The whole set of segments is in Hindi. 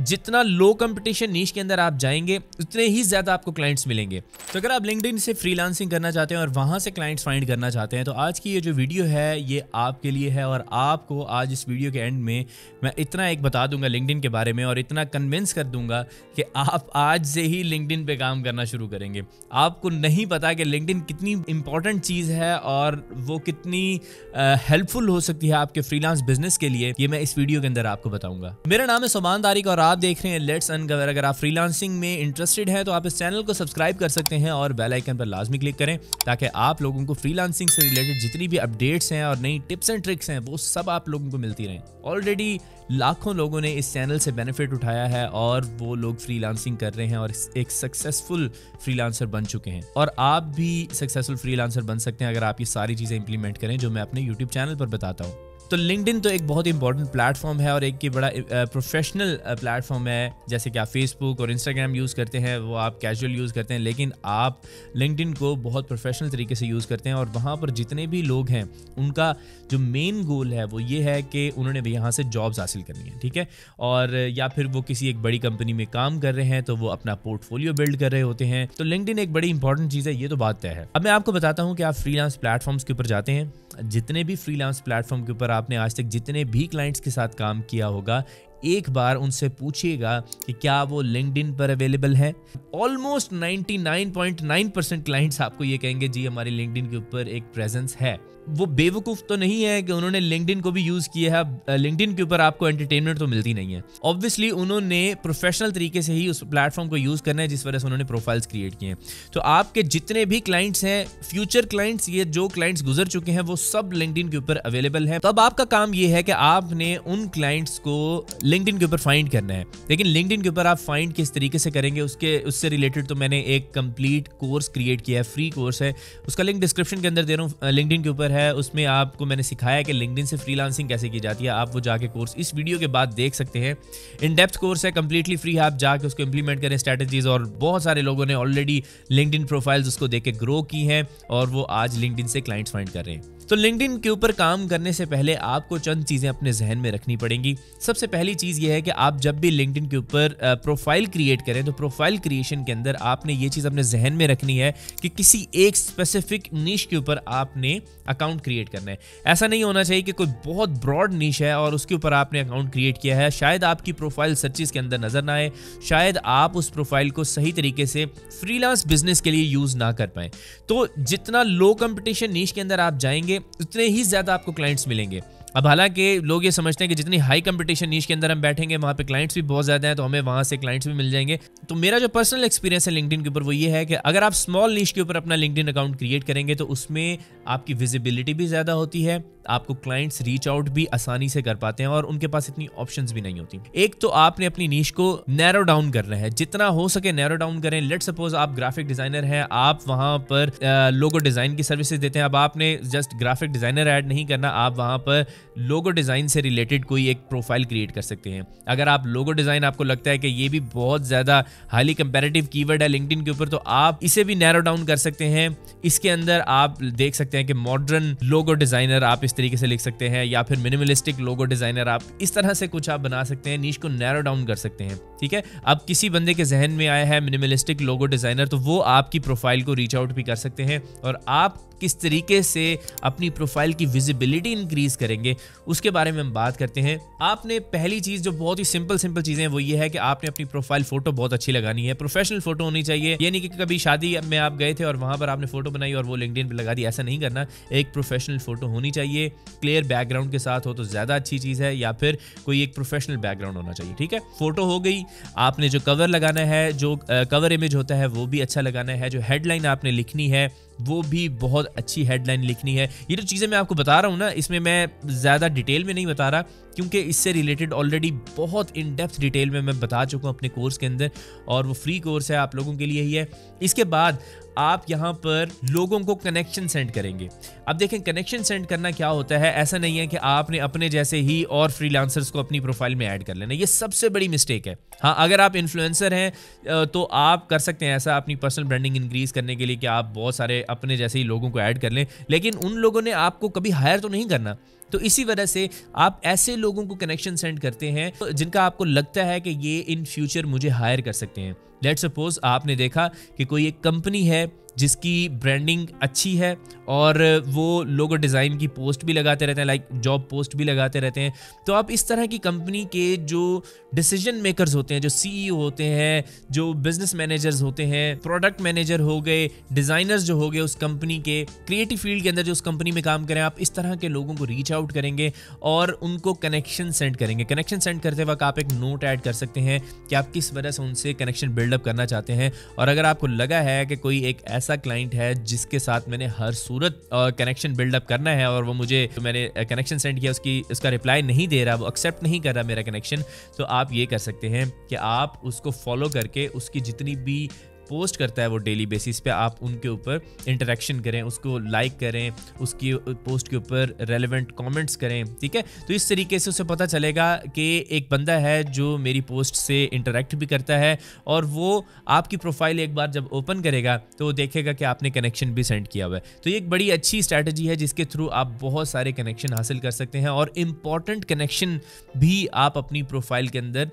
जितना लो कंपटीशन नीश के अंदर आप जाएंगे उतने ही ज़्यादा आपको क्लाइंट्स मिलेंगे। तो अगर आप लिंक्डइन से फ्रीलांसिंग करना चाहते हैं और वहाँ से क्लाइंट्स फाइंड करना चाहते हैं तो आज की ये जो वीडियो है ये आपके लिए है। और आपको आज इस वीडियो के एंड में मैं इतना एक बता दूंगा लिंक्डइन के बारे में और इतना कन्विंस कर दूंगा कि आप आज से ही लिंक्डइन पे काम करना शुरू करेंगे। आपको नहीं पता कि लिंक्डइन कितनी इंपॉर्टेंट चीज़ है और वो कितनी हेल्पफुल हो सकती है आपके फ्रीलांस बिजनेस के लिए, ये मैं इस वीडियो के अंदर आपको बताऊंगा। मेरा नाम है सोमान तारिक और आप देख रहे हैं लेट्स अनकवर। अगर आप फ्रीलांसिंग में इंटरेस्टेड हैं तो आप इस चैनल को सब्सक्राइब कर सकते हैं और बेल आइकन पर लाजमी क्लिक करें ताकि आप लोगों को फ्रीलांसिंग से रिलेटेड जितनी भी अपडेट्स हैं और नई टिप्स एंड ट्रिक्स हैं वो सब आप लोगों को मिलती रहें। ऑलरेडी लाखों लोगों ने इस चैनल से बेनिफिट उठाया है और वो लोग फ्रीलांसिंग कर रहे हैं और एक सक्सेसफुल फ्रीलांसर बन चुके हैं। और आप भी सक्सेसफुल फ्रीलांसर बन सकते हैं अगर आप ये सारी चीज़ें इंप्लीमेंट करें जो मैं अपने यूट्यूब चैनल पर बताता हूँ। तो लिंक्डइन तो एक बहुत इंपॉर्टेंट प्लेटफॉर्म है और एक की बड़ा प्रोफेशनल प्लेटफॉर्म है। जैसे कि आप फेसबुक और इंस्टाग्राम यूज़ करते हैं वो आप कैजुअल यूज़ करते हैं, लेकिन आप लिंक्डइन को बहुत प्रोफेशनल तरीके से यूज़ करते हैं। और वहाँ पर जितने भी लोग हैं उनका जो मेन गोल है वो ये है कि उन्होंने भी यहाँ से जॉब्स हासिल करनी है, ठीक है। और या फिर वो किसी एक बड़ी कंपनी में काम कर रहे हैं तो वो अपना पोर्टफोलियो बिल्ड कर रहे होते हैं। तो लिंक्डइन एक बड़ी इंपॉर्टेंट चीज़ है, ये तो बात तय है। अब मैं आपको बताता हूँ कि आप फ्रीलांस प्लेटफॉर्म्स के ऊपर जाते हैं, जितने भी फ्रीलांस प्लेटफॉर्म के ऊपर आपने आज तक जितने भी क्लाइंट्स के साथ काम किया होगा एक बार उनसे पूछिएगा कि क्या वो लिंक्डइन पर अवेलेबल है। ऑलमोस्ट 99.9% क्लाइंट्स आपको ये कहेंगे जी हमारी लिंक्डइन के ऊपर एक प्रेजेंस है। वो बेवकूफ़ तो नहीं है कि उन्होंने लिंक्डइन को भी यूज़ किया है। लिंक्डइन के ऊपर आपको एंटरटेनमेंट तो मिलती नहीं है। ऑब्वियसली उन्होंने प्रोफेशनल तरीके से ही उस प्लेटफॉर्म को यूज़ करना है जिस वजह से उन्होंने प्रोफाइल्स क्रिएट किए हैं। तो आपके जितने भी क्लाइंट्स हैं, फ्यूचर क्लाइंट्स, ये जो क्लाइंट्स गुजर चुके हैं वो सब लिंक्डइन के ऊपर अवेलेबल है। तो अब आपका काम ये है कि आपने उन क्लाइंट्स को लिंक्डइन के ऊपर फाइंड करना है। लेकिन लिंक्डइन के ऊपर आप फाइंड किस तरीके से करेंगे उससे रिलेटेड तो मैंने एक कंप्लीट कोर्स क्रिएट किया है, फ्री कोर्स है, उसका लिंक डिस्क्रिप्शन के अंदर दे रहा हूँ। लिंक्डइन के ऊपर है, उसमें आपको मैंने सिखाया कि लिंक्डइन से फ्रीलांसिंग कैसे की जाती है। आप वो जाके कोर्स इस वीडियो के बाद देख सकते हैं। इन डेप्थ कोर्स है, कंप्लीटली फ्री है, आप जाके उसको इंप्लीमेंट करें स्ट्रैटेजीज। और बहुत सारे लोगों ने ऑलरेडी लिंक्डइन प्रोफाइल्स उसको देख के ग्रो की हैं और वो आज लिंक्डइन से क्लाइंट्स फाइंड कर रहे हैं। तो लिंक्डइन के ऊपर काम करने से पहले आपको चंद चीज़ें अपने जहन में रखनी पड़ेंगी। सबसे पहली चीज़ ये है कि आप जब भी लिंक्डइन के ऊपर प्रोफाइल क्रिएट करें तो प्रोफाइल क्रिएशन के अंदर आपने ये चीज़ अपने जहन में रखनी है कि किसी एक स्पेसिफिक नीश के ऊपर आपने अकाउंट क्रिएट करना है। ऐसा नहीं होना चाहिए कि कोई बहुत ब्रॉड नीश है और उसके ऊपर आपने अकाउंट क्रिएट किया है, शायद आपकी प्रोफाइल सर्चेस के अंदर नजर ना आए, शायद आप उस प्रोफाइल को सही तरीके से फ्रीलांस बिजनेस के लिए यूज़ ना कर पाएँ। तो जितना लो कंपटीशन नीश के अंदर आप जाएंगे उतने ही ज़्यादा आपको क्लाइंट्स मिलेंगे। अब हालांकि लोग ये समझते हैं कि जितनी हाई कंपटीशन नीश के अंदर हम बैठेंगे वहाँ पे क्लाइंट्स भी बहुत ज़्यादा हैं तो हमें वहाँ से क्लाइंट्स भी मिल जाएंगे। तो मेरा जो पर्सनल एक्सपीरियंस है लिंक्डइन के ऊपर वो ये है कि अगर आप स्मॉल नीश के ऊपर अपना लिंक्डइन अकाउंट क्रिएट करेंगे तो उसमें आपकी विजिबिलिटी भी ज़्यादा होती है, आपको क्लाइंट्स रीच आउट भी आसानी से कर पाते हैं और उनके पास इतनी ऑप्शंस भी नहीं होती। एक तो आपने अपनी नीश को नैरो डाउन करना है, जितना हो सके नैरो डाउन करें। लेट सपोज आप ग्राफिक डिजाइनर हैं, आप वहां पर लोगो डिजाइन की सर्विसेज देते हैं। अब आपने जस्ट ग्राफिक डिजाइनर ऐड नहीं करना, आप वहां पर लोगो डिजाइन से रिलेटेड कोई एक प्रोफाइल क्रिएट कर सकते हैं। अगर आप लोगो डिजाइन आपको लगता है कि ये भी बहुत ज्यादा हाईली कंपैरेटिव कीवर्ड है लिंक्डइन के ऊपर तो आप इसे भी नैरो डाउन कर सकते हैं। इसके अंदर आप देख सकते हैं कि मॉडर्न लोगो डिजाइनर आप इस तरीके से लिख सकते हैं या फिर मिनिमलिस्टिक लोगो डिजाइनर, आप इस तरह से कुछ आप बना सकते हैं, नीश को नैरो डाउन कर सकते हैं, ठीक है। अब किसी बंदे के जहन में आया है मिनिमलिस्टिक लोगो डिजाइनर तो वो आपकी प्रोफाइल को रीच आउट भी कर सकते हैं। और आप किस तरीके से अपनी प्रोफाइल की विजिबिलिटी इंक्रीज करेंगे उसके बारे में हम बात करते हैं। आपने पहली चीज जो बहुत ही सिंपल चीजें हैं वो ये है कि आपने अपनी प्रोफाइल फोटो बहुत अच्छी लगानी है, प्रोफेशनल फोटो होनी चाहिए। ये नहीं कि कभी शादी में आप गए थे और वहां पर आपने फोटो बनाई और वो लिंक्डइन पे लगा दी, ऐसा नहीं करना। एक प्रोफेशनल फोटो होनी चाहिए, क्लियर बैकग्राउंड के साथ हो तो ज्यादा अच्छी चीज है, या फिर कोई एक प्रोफेशनल बैकग्राउंड होना चाहिए, ठीक है। फोटो हो गई, आपने जो कवर लगाना है, जो कवर इमेज होता है वो भी अच्छा लगाना है, जो हेडलाइन आपने लिखनी है वो भी बहुत अच्छी हेडलाइन लिखनी है। ये जो चीज़ें मैं आपको बता रहा हूँ ना इसमें मैं ज़्यादा डिटेल में नहीं बता रहा क्योंकि इससे रिलेटेड ऑलरेडी बहुत इन डेप्थ डिटेल में मैं बता चुका हूँ अपने कोर्स के अंदर और वो फ्री कोर्स है, आप लोगों के लिए ही है। इसके बाद आप यहाँ पर लोगों को कनेक्शन सेंड करेंगे। अब देखें कनेक्शन सेंड करना क्या होता है, ऐसा नहीं है कि आपने अपने जैसे ही और फ्रीलांसर्स को अपनी प्रोफाइल में ऐड कर लेना, ये सबसे बड़ी मिस्टेक है। हाँ, अगर आप इन्फ्लुएंसर हैं तो आप कर सकते हैं ऐसा अपनी पर्सनल ब्रांडिंग इंक्रीज करने के लिए कि आप बहुत सारे अपने जैसे ही लोगों को ऐड कर लें, लेकिन उन लोगों ने आपको कभी हायर तो नहीं करना। तो इसी वजह से आप ऐसे लोगों को कनेक्शन सेंड करते हैं जिनका आपको लगता है कि ये इन फ्यूचर मुझे हायर कर सकते हैं। लेट्स सपोज आपने देखा कि कोई एक कंपनी है जिसकी ब्रांडिंग अच्छी है और वो लोगो डिज़ाइन की पोस्ट भी लगाते रहते हैं, लाइक जॉब पोस्ट भी लगाते रहते हैं। तो आप इस तरह की कंपनी के जो डिसीजन मेकर्स होते हैं, जो सीईओ होते हैं, जो बिजनेस मैनेजर्स होते हैं, प्रोडक्ट मैनेजर हो गए, डिज़ाइनर्स जो हो गए उस कंपनी के, क्रिएटिव फील्ड के अंदर जो उस कंपनी में काम करें, आप इस तरह के लोगों को रीच आउट करेंगे और उनको कनेक्शन सेंड करेंगे। कनेक्शन सेंड करते वक्त आप एक नोट ऐड कर सकते हैं कि आप किस वजह से उनसे कनेक्शन बिल्डअप करना चाहते हैं। और अगर आपको लगा है कि कोई एक ऐसा क्लाइंट है जिसके साथ मैंने हर सूरत कनेक्शन बिल्डअप करना है और वो मैंने कनेक्शन सेंड किया, उसका रिप्लाई नहीं दे रहा, वो एक्सेप्ट नहीं कर रहा मेरा कनेक्शन, तो आप ये कर सकते हैं कि आप उसको फॉलो करके उसकी जितनी भी पोस्ट करता है वो डेली बेसिस पे, आप उनके ऊपर इंटरेक्शन करें, उसको लाइक करें, उसकी पोस्ट के ऊपर रेलेवेंट कमेंट्स करें। ठीक है, तो इस तरीके से उसे पता चलेगा कि एक बंदा है जो मेरी पोस्ट से इंटरेक्ट भी करता है और वो आपकी प्रोफाइल एक बार जब ओपन करेगा तो वो देखेगा कि आपने कनेक्शन भी सेंड किया हुआ है। तो ये एक बड़ी अच्छी स्ट्रैटेजी है जिसके थ्रू आप बहुत सारे कनेक्शन हासिल कर सकते हैं और इम्पॉर्टेंट कनेक्शन भी आप अपनी प्रोफाइल के अंदर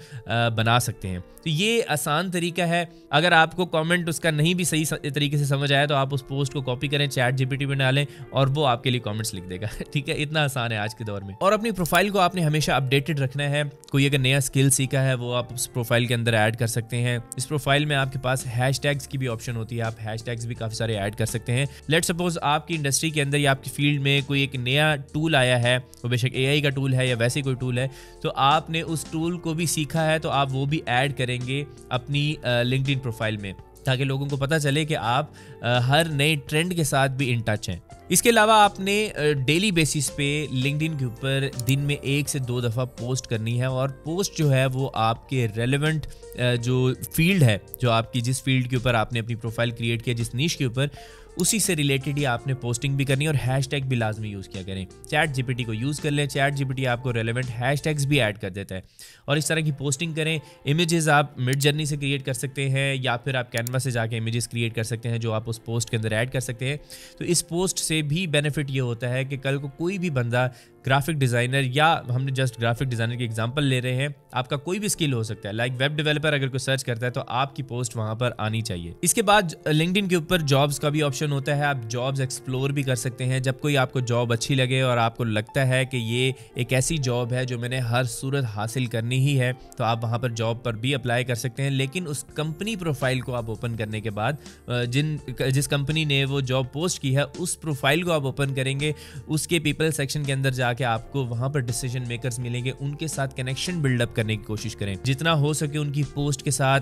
बना सकते हैं। तो ये आसान तरीका है। अगर आपको कमेंट उसका नहीं भी सही तरीके से समझ आया तो आप उस पोस्ट को कॉपी करें, चैट जीपीटी में डालें और वो आपके लिए कमेंट्स लिख देगा। ठीक है, इतना आसान है आज के दौर में। और अपनी प्रोफाइल को आपने हमेशा अपडेटेड रखना है। कोई अगर नया स्किल सीखा है वो आप उस प्रोफाइल के अंदर ऐड कर सकते हैं। इस प्रोफाइल में आपके पास हैशटैग्स की भी ऑप्शन होती है, आप हैशटैग्स भी काफ़ी सारे ऐड कर सकते हैं। लेट्स सपोज आपकी इंडस्ट्री के अंदर या आपकी फील्ड में कोई एक नया टूल आया है, वो बेशक AI का टूल है या वैसे कोई टूल है, तो आपने उस टूल को भी सीखा है तो आप वो भी ऐड करेंगे अपनी लिंक्डइन प्रोफाइल में, ताकि लोगों को पता चले कि आप हर नए ट्रेंड के साथ भी इन टच हैं। इसके अलावा आपने डेली बेसिस पे लिंक्डइन के ऊपर दिन में 1 से 2 दफ़ा पोस्ट करनी है और पोस्ट जो है वो आपके रेलेवेंट जो फील्ड है, जो आपकी जिस फील्ड के ऊपर आपने अपनी प्रोफाइल क्रिएट किया, जिस नीश के ऊपर, उसी से रिलेटेड ही आपने पोस्टिंग भी करनी है और हैशटैग भी लाजमी यूज़ किया करें। चैट जीपीटी को यूज़ कर लें, चैट जीपीटी आपको रेलेवेंट हैशटैग्स भी ऐड कर देता है और इस तरह की पोस्टिंग करें। इमेजेस आप मिड जर्नी से क्रिएट कर सकते हैं या फिर आप कैनवा से जाके इमेजेस क्रिएट कर सकते हैं जो आप उस पोस्ट के अंदर ऐड कर सकते हैं। तो इस पोस्ट से भी बेनिफिट ये होता है कि कल को कोई भी बंदा ग्राफिक डिज़ाइनर, या हमने जस्ट ग्राफिक डिज़ाइनर की एग्जांपल ले रहे हैं, आपका कोई भी स्किल हो सकता है, लाइक वेब डेवलपर अगर कोई सर्च करता है तो आपकी पोस्ट वहां पर आनी चाहिए। इसके बाद लिंक्डइन के ऊपर जॉब्स का भी ऑप्शन होता है, आप जॉब्स एक्सप्लोर भी कर सकते हैं। जब कोई आपको जॉब अच्छी लगे और आपको लगता है कि ये एक ऐसी जॉब है जो मैंने हर सूरत हासिल करनी ही है, तो आप वहां पर जॉब पर भी अप्लाई कर सकते हैं। लेकिन उस कंपनी प्रोफाइल को आप ओपन करने के बाद जिस कंपनी ने वो जॉब पोस्ट की है उस प्रोफाइल को आप ओपन करेंगे, उसके पीपल सेक्शन के अंदर जाके आपको वहां पर डिसीजन मेकर्स मिलेंगे, उनके साथ कनेक्शन बिल्डअप करने की कोशिश करें। जितना हो सके उनकी पोस्ट के साथ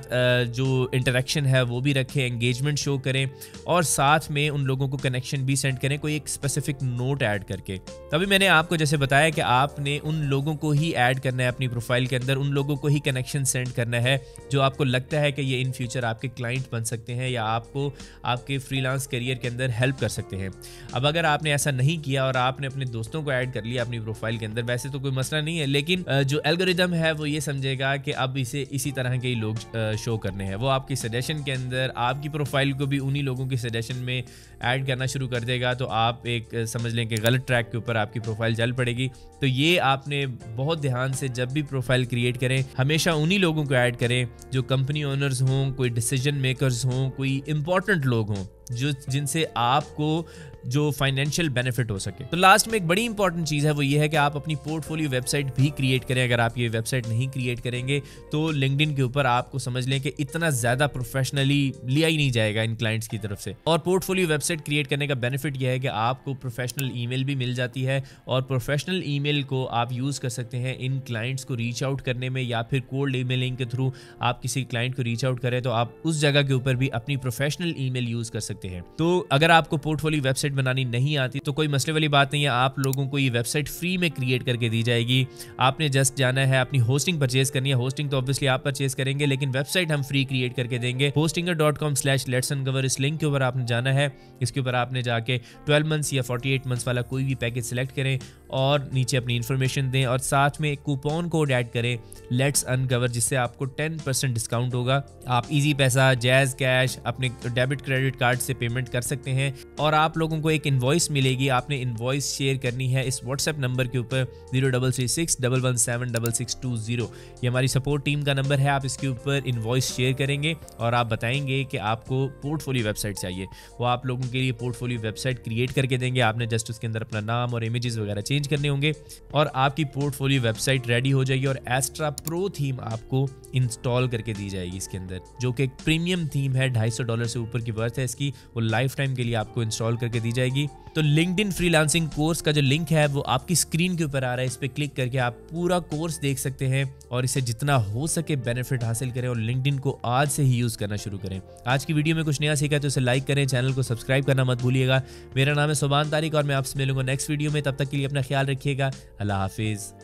जो इंटरेक्शन है वो भी रखें, एंगेजमेंट शो करें और साथ में उन लोगों को कनेक्शन भी सेंड करें, कोई एक स्पेसिफिक नोट ऐड करके। तभी मैंने आपको जैसे बताया कि आपने उन लोगों को ही ऐड करना है अपनी प्रोफाइल के अंदर, उन लोगों को ही कनेक्शन सेंड करना है जो आपको लगता है कि ये इन फ्यूचर आपके क्लाइंट बन सकते हैं या आपको आपके फ्रीलांस करियर के अंदर हेल्प कर सकते हैं। अब अगर आपने ऐसा नहीं किया और आपने अपने दोस्तों को ऐड कर लिया अपनी प्रोफाइल के अंदर, वैसे तो कोई मसला नहीं है, लेकिन जो एल्गोरिदम है वो ये समझेगा कि अब इसे इसी तरह के ही लोग शो करने हैं। वो आपकी सजेशन के अंदर आपकी प्रोफाइल को भी उन्हीं लोगों की सजेशन में ऐड करना शुरू कर देगा, तो आप एक समझ लें कि गलत ट्रैक के ऊपर आपकी प्रोफाइल चल पड़ेगी। तो ये आपने बहुत ध्यान से जब भी प्रोफाइल क्रिएट करें हमेशा उन्हीं लोगों को ऐड करें जो कंपनी ओनर्स हों, कोई डिसीजन मेकर्स हों, कोई इंपॉर्टेंट लोग हों जिनसे आपको जो फाइनेंशियल बेनिफिट हो सके। तो लास्ट में एक बड़ी इंपॉर्टेंट चीज़ है, वो ये है कि आप अपनी पोर्टफोलियो वेबसाइट भी क्रिएट करें। अगर आप ये वेबसाइट नहीं क्रिएट करेंगे तो लिंक्डइन के ऊपर आपको समझ लें कि इतना ज़्यादा प्रोफेशनली लिया ही नहीं जाएगा इन क्लाइंट्स की तरफ से। और पोर्टफोलियो वेबसाइट क्रिएट करने का बेनिफिट यह है कि आपको प्रोफेशनल ईमेल भी मिल जाती है और प्रोफेशनल ईमेल को आप यूज़ कर सकते हैं इन क्लाइंट्स को रीच आउट करने में, या फिर कोल्ड ईमेलिंग के थ्रू आप किसी क्लाइंट को रीच आउट करें तो आप उस जगह के ऊपर भी अपनी प्रोफेशनल ईमेल यूज़ कर सकते हैं। तो अगर आपको पोर्टफोलियो वेबसाइट बनानी नहीं आती तो कोई मसले वाली बात नहीं है, आप लोगों को ये वेबसाइट फ्री में क्रिएट करके दी जाएगी। आपने जस्ट जाना है, अपनी होस्टिंग परचेज करनी है। होस्टिंग तो ऑब्वियसली आप परचेज करेंगे, लेकिन वेबसाइट हम फ्री क्रिएट करके देंगे। hostinger.com/letsuncover इस लिंक के ऊपर आपने जाना है। इसके ऊपर आपने जाके 12 मंथ्स या 48 मंथ्स वाला कोई भी पैकेज सिलेक्ट करें और नीचे अपनी इन्फॉर्मेशन दें और साथ में एक कूपन कोड ऐड करें लेट्स अनकवर, जिससे आपको 10% डिस्काउंट होगा। आप इजी पैसा, जैज़ कैश, अपने डेबिट क्रेडिट कार्ड से पेमेंट कर सकते हैं और आप लोगों को एक इनवॉइस मिलेगी। आपने इनवॉइस शेयर करनी है इस व्हाट्सएप नंबर के ऊपर 0336117620। ये हमारी सपोर्ट टीम का नंबर है। आप इसके ऊपर इनवॉइस शेयर करेंगे और आप बताएंगे कि आपको पोर्टफोलियो वेबसाइट चाहिए। वो आप लोगों के लिए पोर्टफोलियो वेबसाइट क्रिएट करके देंगे। आपने जस्ट उसके अंदर अपना नाम और इमेजेस वगैरह चेंज करने होंगे और आपकी पोर्टफोलियो वेबसाइट रेडी हो जाएगी और एस्ट्रा प्रो थीम आपको इंस्टॉल करके दी जाएगी इसके अंदर, जो कि एक प्रीमियम थीम है। $250 से ऊपर की वर्थ है इसकी, वो लाइफ टाइम के लिए आपको इंस्टॉल करके दी जाएगी। तो लिंक्डइन फ्रीलांसिंग कोर्स का जो लिंक है वो आपकी स्क्रीन के ऊपर आ रहा है। इस पर क्लिक करके आप पूरा कोर्स देख सकते हैं और इसे जितना हो सके बेनिफिट हासिल करें और लिंक्डइन को आज से ही यूज करना शुरू करें। आज की वीडियो में कुछ नया सीखा तो इसे लाइक करें, चैनल को सब्सक्राइब करना मत भूलिएगा। मेरा नाम है सुभान तारिक और मैं आपसे मिलूंगा नेक्स्ट वीडियो में। तब तक के लिए अपना ख्याल रखिएगा। अल्लाह हाफिज।